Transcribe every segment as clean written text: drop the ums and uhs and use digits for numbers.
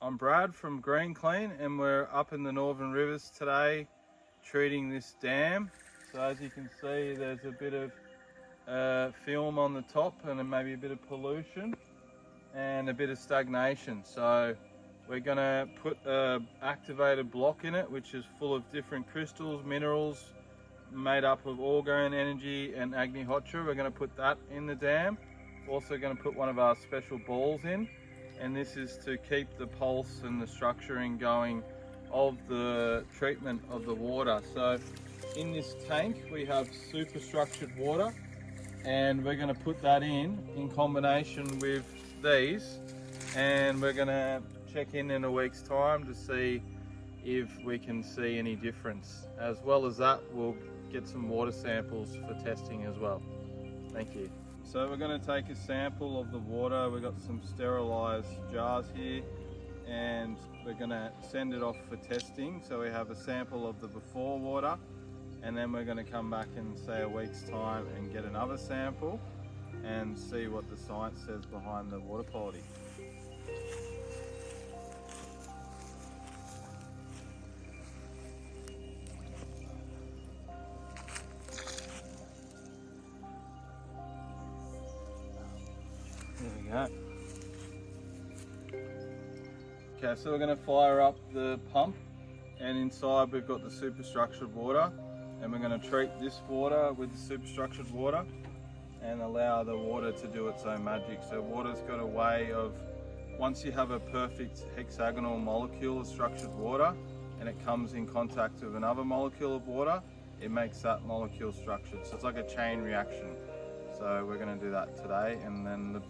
I'm Brad from Greenclean and we're up in the Northern Rivers today treating this dam. So as you can see, there's a bit of film on the top and then maybe a bit of pollution and a bit of stagnation. So we're going to put an activated block in it which is full of different crystals, minerals made up of orgone energy and agnihotra. We're going to put that in the dam. Also going to put one of our special balls in, and this is to keep the pulse and the structuring going of the treatment of the water. So in this tank we have superstructured water, and we're going to put that in combination with these, and we're going to check in a week's time to see if we can see any difference. As well as that, we'll get some water samples for testing as well. Thank you. So we're going to take a sample of the water. We've got some sterilised jars here and we're going to send it off for testing. So we have a sample of the before water, and then we're going to come back in say a week's time and get another sample and see what the science says behind the water quality. There we go. Okay, so we're going to fire up the pump, and inside we've got the superstructured water, and we're going to treat this water with the superstructured water and allow the water to do its own magic. So water's got a way of, once you have a perfect hexagonal molecule of structured water and it comes in contact with another molecule of water, it makes that molecule structured. So it's like a chain reaction. So we're going to do that today, and then the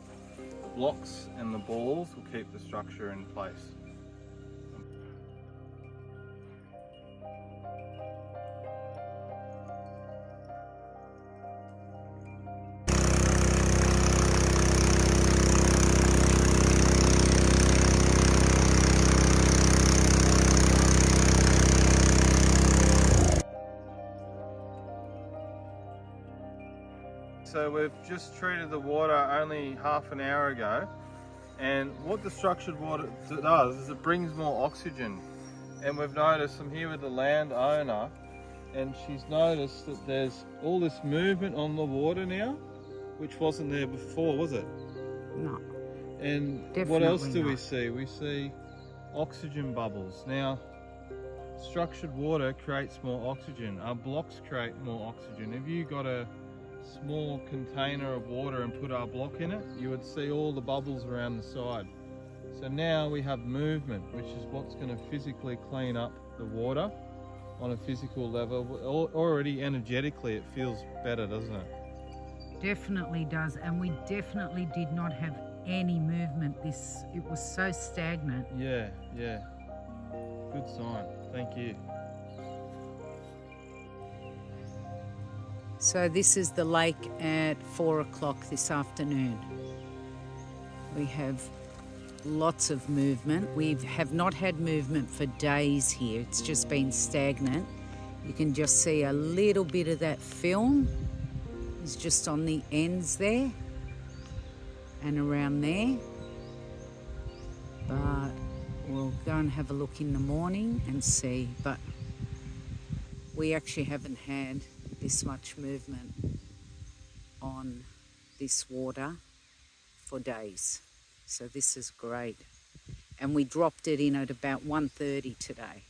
blocks and the balls will keep the structure in place. So we've just treated the water only half an hour ago, and what the structured water does is it brings more oxygen. And we've noticed, I'm here with the landowner, and she's noticed that there's all this movement on the water now, which wasn't there before, was it? No. And Definitely what else do not. we see? We see oxygen bubbles. Now, structured water creates more oxygen. Our blocks create more oxygen. If you got a small container of water and put our block in it, you would see all the bubbles around the side. So now we have movement, which is what's going to physically clean up the water on a physical level. Already energetically it feels better, doesn't it? Definitely does, and we definitely did not have any movement. It was so stagnant. Yeah. Good sign. Thank you. So this is the lake at 4 o'clock this afternoon. We have lots of movement. We have not had movement for days here. It's just been stagnant. You can just see a little bit of that film is just on the ends there and around there. But we'll go and have a look in the morning and see. But we actually haven't had this much movement on this water for days. So this is great. And we dropped it in at about 1:30 today.